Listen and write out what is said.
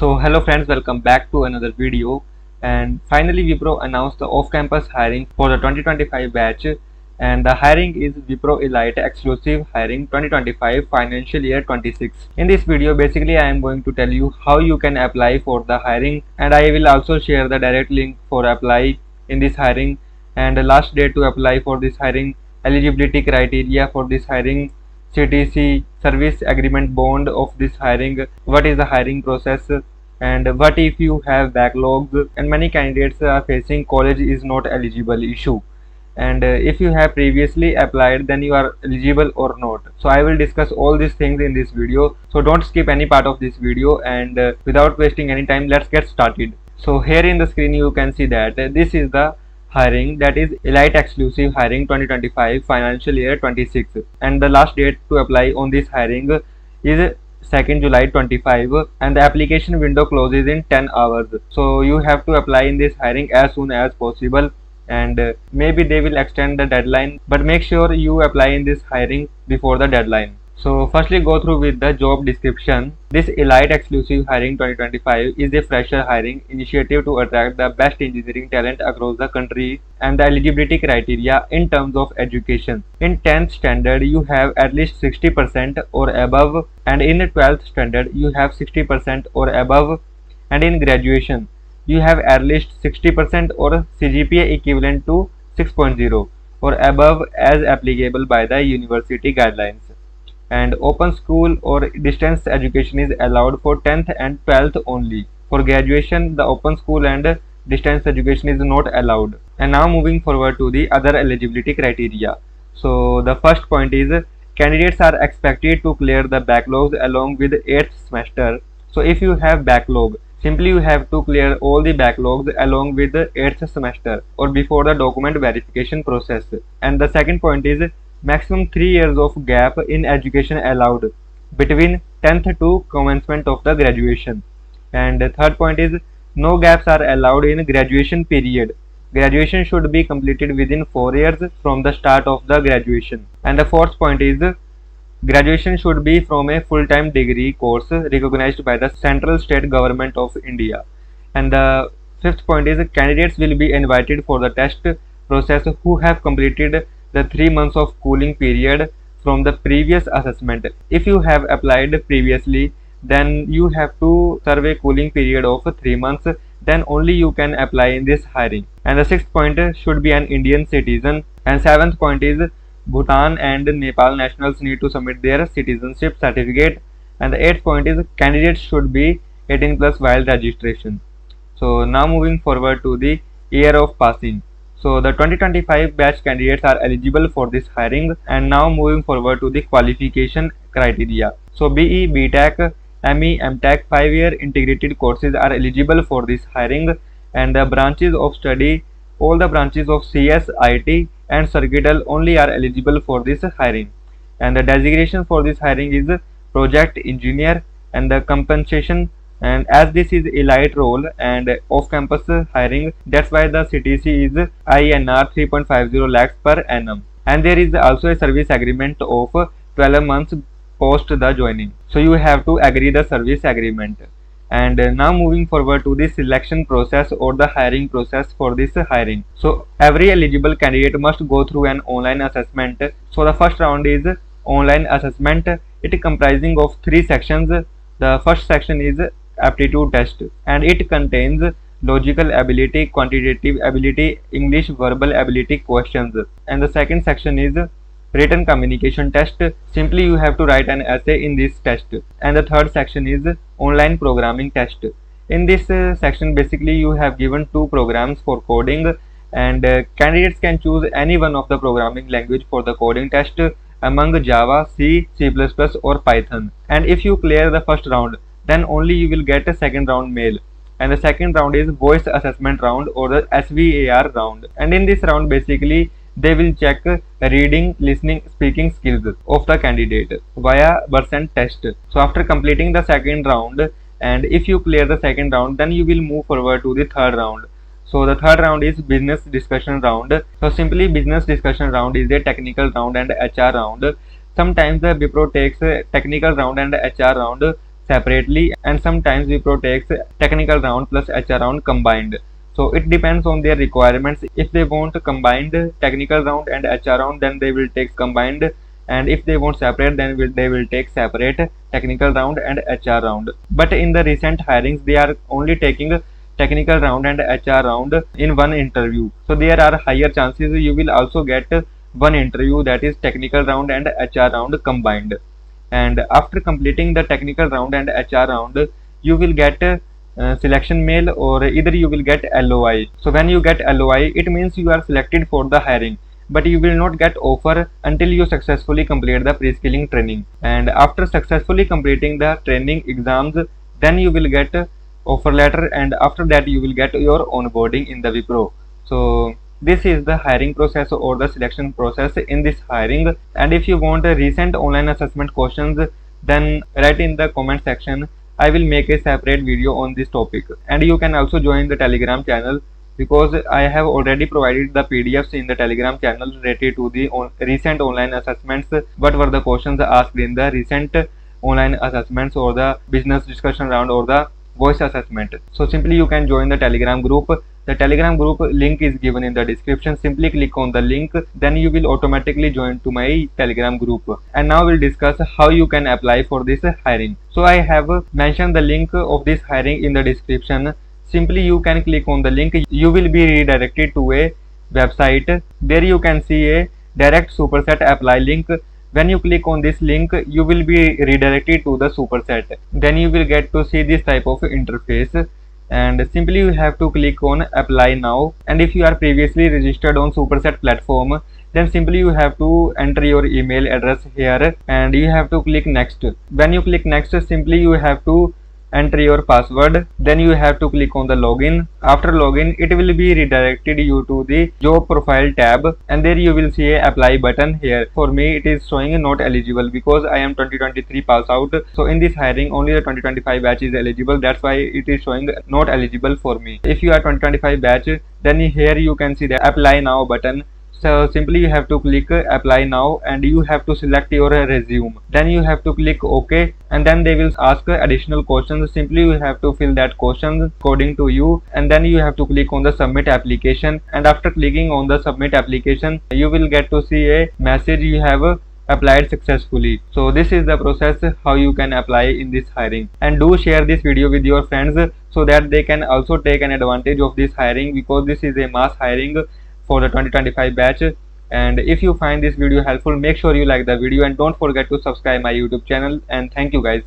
So hello friends, welcome back to another video. And finally Wipro announced the off-campus hiring for the 2025 batch, and the hiring is Wipro Elite Exclusive Hiring 2025 Financial Year 26. In this video basically I am going to tell you how you can apply for the hiring, and I will also share the direct link for apply in this hiring, and the last date to apply for this hiring, eligibility criteria for this hiring, CTC service agreement bond of this hiring, what is the hiring process, and what if you have backlogs, and many candidates are facing college is not eligible issue, and if you have previously applied then you are eligible or not. So I will discuss all these things in this video, so don't skip any part of this video, and without wasting any time, let's get started. So here in the screen you can see that this is the hiring, that is Elite Exclusive Hiring 2025 Financial Year 26, and the last date to apply on this hiring is 2nd July 25, and the application window closes in 10 hours. So you have to apply in this hiring as soon as possible, and maybe they will extend the deadline, but make sure you apply in this hiring before the deadline. So firstly go through with the job description. This Elite Exclusive Hiring 2025 is a fresher hiring initiative to attract the best engineering talent across the country, and the eligibility criteria in terms of education. In 10th standard you have at least 60% or above, and in 12th standard you have 60% or above, and in graduation you have at least 60% or CGPA equivalent to 6.0 or above as applicable by the university guidelines. And open school or distance education is allowed for 10th and 12th only. For graduation, the open school and distance education is not allowed. And now moving forward to the other eligibility criteria. So the first point is candidates are expected to clear the backlogs along with 8th semester. So if you have backlog, simply you have to clear all the backlogs along with the 8th semester or before the document verification process. And the second point is maximum 3 years of gap in education allowed between 10th to commencement of the graduation. And the third point is no gaps are allowed in graduation period. Graduation should be completed within 4 years from the start of the graduation. And the fourth point is graduation should be from a full-time degree course recognized by the central state government of India. And the fifth point is candidates will be invited for the test process who have completed the 3 months of cooling period from the previous assessment. If you have applied previously, then you have to serve a cooling period of 3 months, then only you can apply in this hiring. And the sixth point should be an Indian citizen. And seventh point is Bhutan and Nepal nationals need to submit their citizenship certificate. And the eighth point is candidates should be 18 plus while registration. So now moving forward to the year of passing. So the 2025 batch candidates are eligible for this hiring. And now moving forward to the qualification criteria. So BE, BTech, ME, MTech 5-year integrated courses are eligible for this hiring, and the branches of study, all the branches of CS, IT and Circuital only are eligible for this hiring. And the designation for this hiring is project engineer, and the compensation, and as this is elite role and off-campus hiring, that's why the CTC is INR 3.50 lakhs per annum. And there is also a service agreement of 12 months post the joining. So you have to agree the service agreement. And now moving forward to the selection process or the hiring process for this hiring. So every eligible candidate must go through an online assessment. So the first round is online assessment. It comprising of 3 sections. The first section is aptitude test, and it contains logical ability, quantitative ability, English verbal ability questions. And the second section is written communication test. Simply you have to write an essay in this test. And the third section is online programming test. In this section basically you have given 2 programs for coding, and candidates can choose any one of the programming language for the coding test among Java, C, C++ or Python. And if you clear the first round, then only you will get a second round mail. And the second round is voice assessment round or the SVAR round. And in this round basically they will check reading, listening, speaking skills of the candidate via Versant test. So after completing the second round, and if you clear the second round, then you will move forward to the third round. So the third round is business discussion round. So simply business discussion round is a technical round and HR round. Sometimes the Wipro takes a technical round and HR round separately, and sometimes Wipro takes technical round plus HR round combined. So it depends on their requirements. If they want combined technical round and HR round, then they will take combined, and if they want separate, then they will take separate technical round and HR round. But in the recent hirings, they are only taking technical round and HR round in one interview. So there are higher chances you will also get one interview, that is technical round and HR round combined. And after completing the technical round and HR round, you will get selection mail, or either you will get LOI. So when you get LOI, it means you are selected for the hiring, but you will not get offer until you successfully complete the pre-skilling training. And after successfully completing the training exams, then you will get offer letter, and after that you will get your onboarding in the Wipro. So this is the hiring process or the selection process in this hiring. And if you want recent online assessment questions, then write in the comment section. I will make a separate video on this topic. And you can also join the Telegram channel, because I have already provided the PDFs in the Telegram channel related to the recent online assessments. What were the questions asked in the recent online assessments, or the business discussion round, or the voice assessment. So simply you can join the Telegram group. The Telegram group link is given in the description. Simply click on the link, then you will automatically join to my Telegram group. And now we'll discuss how you can apply for this hiring. So I have mentioned the link of this hiring in the description. Simply you can click on the link. You will be redirected to a website. There you can see a direct superset apply link. When you click on this link, you will be redirected to the superset. Then you will get to see this type of interface, and simply you have to click on apply now. And if you are previously registered on superset platform, then simply you have to enter your email address here, and you have to click next. When you click next, simply you have to enter your password. Then you have to click on the login. After login, it will be redirected you to the job profile tab, and there you will see a apply button here. For me it is showing not eligible, because I am 2023 pass out. So in this hiring only the 2025 batch is eligible, that's why it is showing not eligible for me. If you are 2025 batch, then here you can see the apply now button. So simply you have to click apply now, and you have to select your resume. Then you have to click OK, and then they will ask additional questions. Simply you have to fill that questions according to you, and then you have to click on the submit application. And after clicking on the submit application, you will get to see a message you have applied successfully. So this is the process how you can apply in this hiring. And do share this video with your friends, so that they can also take an advantage of this hiring, because this is a mass hiring for the 2025 batch. And if you find this video helpful, make sure you like the video, and don't forget to subscribe my YouTube channel. And thank you guys.